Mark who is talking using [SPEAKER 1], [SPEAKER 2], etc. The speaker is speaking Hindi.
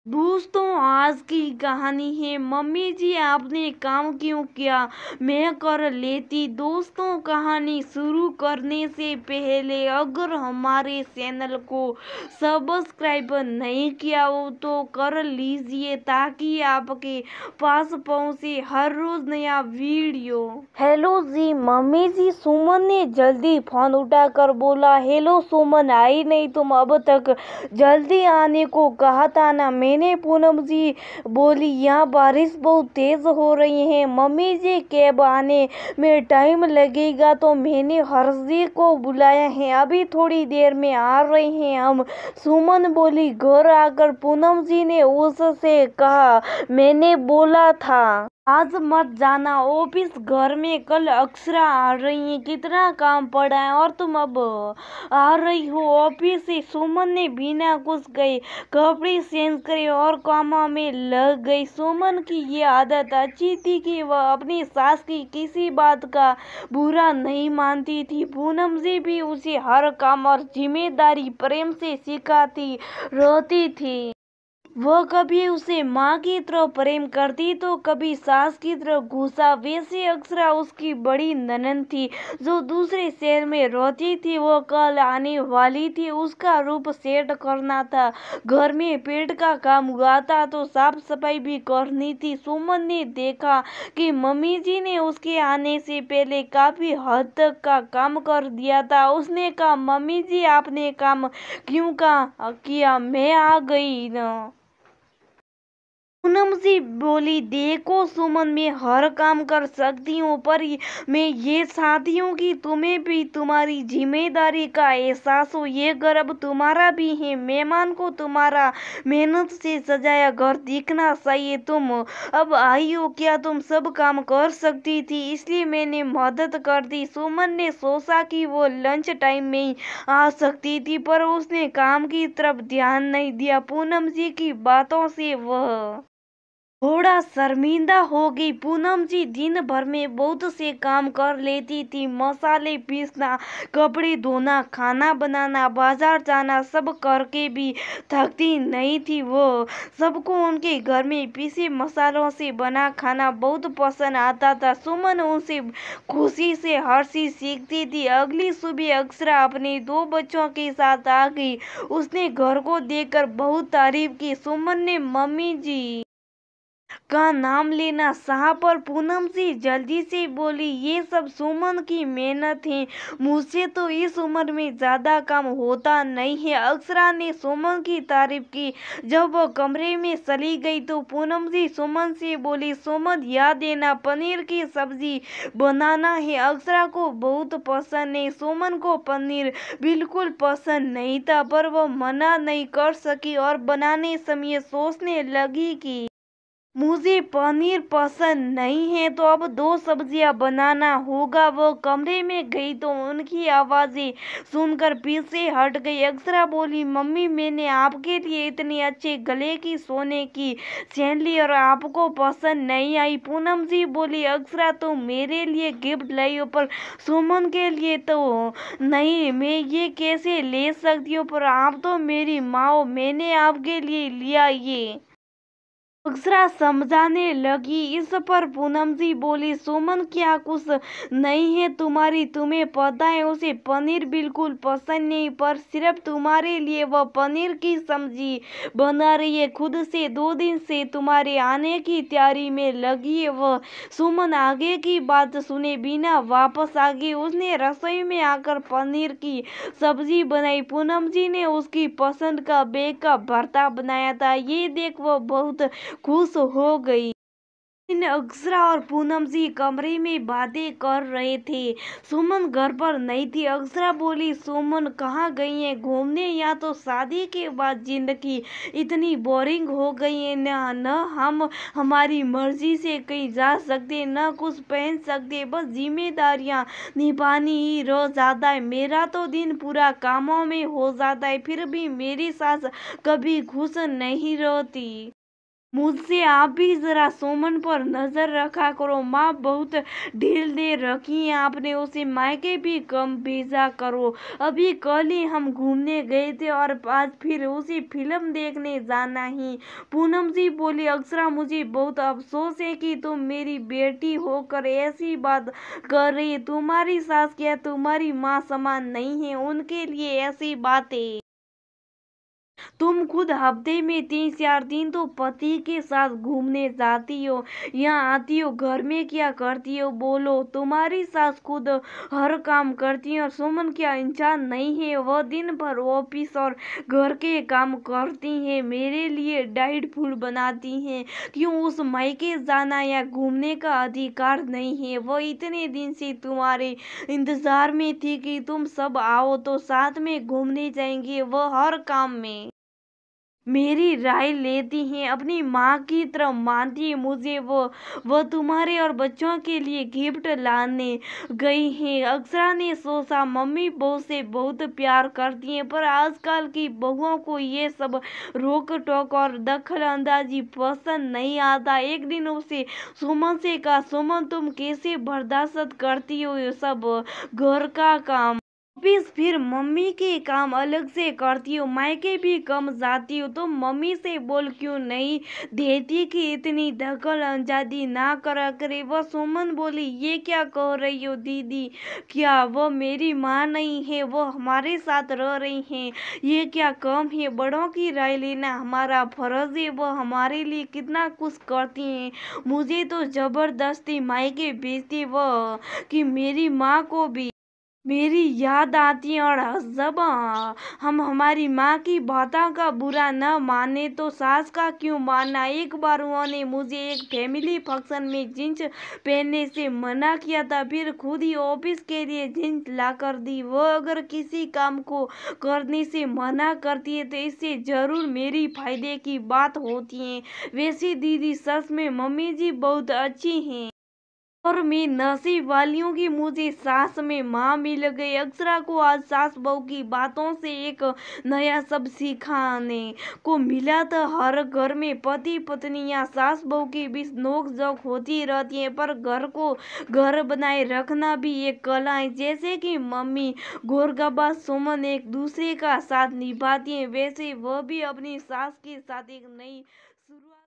[SPEAKER 1] दोस्तों, आज की कहानी है मम्मी जी आपने काम क्यों किया, मैं कर लेती। दोस्तों, कहानी शुरू करने से पहले अगर हमारे चैनल को सब्सक्राइब नहीं किया हो तो कर लीजिए ताकि आपके पास पहुंचे हर रोज नया वीडियो। हेलो जी मम्मी जी, सुमन ने जल्दी फोन उठाकर बोला। हेलो सुमन, आई नहीं तुम अब तक? जल्दी आने को कहा था ना मैंने, पूनम जी बोली। यहाँ बारिश बहुत तेज हो रही है मम्मी जी, कैब आने में टाइम लगेगा तो मैंने हर्ष जी को बुलाया है, अभी थोड़ी देर में आ रहे हैं हम। सुमन बोली। घर आकर पूनम जी ने उससे कहा, मैंने बोला था आज मत जाना ऑफिस, घर में कल अक्षरा आ रही है, कितना काम पड़ा है और तुम अब आ रही हो ऑफिस से। सुमन ने बिना कुछ कहे कपड़े चेंज करे और काम में लग गई। सुमन की ये आदत अच्छी थी कि वह अपनी सास की किसी बात का बुरा नहीं मानती थी। पूनम जी भी उसे हर काम और जिम्मेदारी प्रेम से सिखाती रहती थी। वह कभी उसे माँ की तरह प्रेम करती तो कभी सास की तरह गुस्सा। वैसे अक्षरा उसकी बड़ी ननद थी जो दूसरे शहर में रहती थी। वो कल आने वाली थी, उसका रूप सेट करना था, घर में पेट का काम हुआ था तो साफ सफाई भी करनी थी। सुमन ने देखा कि मम्मी जी ने उसके आने से पहले काफी हद तक का काम कर दिया था। उसने कहा, मम्मी जी आपने काम क्यों किया, मैं आ गई न। पूनम जी बोली। देखो सुमन, मैं हर काम कर सकती हूँ पर मैं ये चाहती हूँ कि तुम्हें भी तुम्हारी जिम्मेदारी का एहसास हो। ये घर अब तुम्हारा भी है, मेहमान को तुम्हारा मेहनत से सजाया घर दिखना चाहिए। तुम अब आई हो, क्या तुम सब काम कर सकती थी इसलिए मैंने मदद कर दी। सुमन ने सोचा कि वो लंच टाइम में ही आ सकती थी पर उसने काम की तरफ ध्यान नहीं दिया। पूनम जी की बातों से वह थोड़ा शर्मिंदा हो गई। पूनम जी दिन भर में बहुत से काम कर लेती थी, मसाले पीसना, कपड़े धोना, खाना बनाना, बाजार जाना, सब करके भी थकती नहीं थी। वो सबको उनके घर में पीसे मसालों से बना खाना बहुत पसंद आता था। सुमन उनसे खुशी से हर चीज सीखती थी। अगली सुबह अक्षरा अपने दो बच्चों के साथ आ गई। उसने घर को देखकर बहुत तारीफ की। सुमन ने मम्मी जी का नाम लेना चाहा पर पूनम जी जल्दी से बोली, ये सब सुमन की मेहनत है, मुझसे तो इस उम्र में ज्यादा काम होता नहीं है। अक्षरा ने सुमन की तारीफ की। जब वो कमरे में चली गई तो पूनम जी सुमन से बोली, सुमन याद देना पनीर की सब्जी बनाना है, अक्षरा को बहुत पसंद है। सुमन को पनीर बिल्कुल पसंद नहीं था पर वो मना नहीं कर सकी और बनाने समय सोचने लगी कि मुझे पनीर पसंद नहीं है तो अब दो सब्जियां बनाना होगा। वो कमरे में गई तो उनकी आवाजें सुनकर पीछे हट गई। अक्षरा बोली, मम्मी मैंने आपके लिए इतनी अच्छे गले की सोने की चेन ली और आपको पसंद नहीं आई। पूनम जी बोली, अक्षरा तुम मेरे लिए गिफ्ट लाई हो पर सुमन के लिए तो नहीं, मैं ये कैसे ले सकती हूँ, पर आप तो मेरी माँ हो, मैंने आपके लिए लिया ये। अक्षरा समझाने लगी। इस पर पूनम जी बोली, सुमन क्या कुछ नहीं है तुम्हारी, तुम्हें पता है उसे पनीर बिल्कुल पसंद नहीं पर सिर्फ तुम्हारे लिए वह पनीर की सब्जी बना रही है, खुद से 2 दिन से तुम्हारे आने की तैयारी में लगी है वह। सुमन आगे की बात सुने बिना वापस आ गई। उसने रसोई में आकर पनीर की सब्जी बनाई। पूनम जी ने उसकी पसंद का बेग का भरता बनाया था, ये देख वह बहुत खुश हो गई। इन अक्षरा और पूनम जी कमरे में बातें कर रहे थे। सुमन घर पर नहीं थी। अक्षरा बोली, सुमन कहाँ गई है घूमने, या तो शादी के बाद जिंदगी इतनी बोरिंग हो गई है, न हम हमारी मर्जी से कहीं जा सकते, न कुछ पहन सकते, बस जिम्मेदारियां निभानी ही रह जाता है। मेरा तो दिन पूरा कामों में हो जाता है, फिर भी मेरी सास कभी खुश नहीं रहती। मुझसे आप भी जरा सुमन पर नजर रखा करो। माँ बहुत ढील दे रखी है आपने उसे, मायके भी कम भेजा करो। अभी कल ही हम घूमने गए थे और आज फिर उसी फिल्म देखने जाना ही। पूनम जी बोली, अक्षरा मुझे बहुत अफसोस है कि तुम मेरी बेटी होकर ऐसी बात कर रही। तुम्हारी सास क्या तुम्हारी माँ समान नहीं है, उनके लिए ऐसी बातें। तुम खुद हफ्ते में 3-4 दिन तो पति के साथ घूमने जाती हो, यहाँ आती हो, घर में क्या करती हो बोलो। तुम्हारी सास खुद हर काम करती है और सुमन क्या इंसान नहीं है, वह दिन भर ऑफिस और घर के काम करती है, मेरे लिए डाइट फूड बनाती हैं। क्यों उस मायके जाना या घूमने का अधिकार नहीं है? वह इतने दिन से तुम्हारे इंतजार में थी कि तुम सब आओ तो साथ में घूमने जाएंगे। वह हर काम में मेरी राय लेती हैं, अपनी माँ की तरह मानती है मुझे। वो तुम्हारे और बच्चों के लिए गिफ्ट लाने गई हैं। अक्षरा ने सोचा मम्मी बहू से बहुत प्यार करती हैं, पर आजकल की बहुओं को ये सब रोक टोक और दखल अंदाजी पसंद नहीं आता। एक दिन उसे सुमन से कहा, सुमन तुम कैसे बर्दाश्त करती हो ये सब घर का काम, ऑफिस, फिर मम्मी के काम अलग से करती हो, मायके भी कम जाती हो, तो मम्मी से बोल क्यों नहीं देती कि इतनी दखल अंदाजी ना करा करे। वह सुमन बोली, ये क्या कह रही हो दीदी, क्या वो मेरी माँ नहीं है? वो हमारे साथ रह रही हैं, ये क्या कम है? बड़ों की राय लेना हमारा फर्ज है, वो हमारे लिए कितना कुछ करती हैं। मुझे तो जबरदस्ती मायके भेजती वो कि मेरी माँ को भी मेरी याद आती है। और जब हम हमारी माँ की बातों का बुरा न माने तो सास का क्यों मानना। एक बार उन्होंने मुझे एक फैमिली फंक्शन में जींस पहनने से मना किया था, फिर खुद ही ऑफिस के लिए जींस ला कर दी। वो अगर किसी काम को करने से मना करती है तो इससे जरूर मेरी फायदे की बात होती है। वैसे दीदी सच में मम्मी जी बहुत अच्छी हैं और मैं नसीब वाली हूँ कि मुझे सास में माँ मिल गई। अक्षरा को आज सास बहू की बातों से एक नया शब्द सीखने को मिला था। हर घर में पति पत्नी या सास बहू के बीच नोक झोंक होती रहती है, पर घर को घर बनाए रखना भी एक कला है। जैसे कि मम्मी गोरगबा सुमन एक दूसरे का साथ निभाती है, वैसे वह भी अपनी सास के साथ एक नई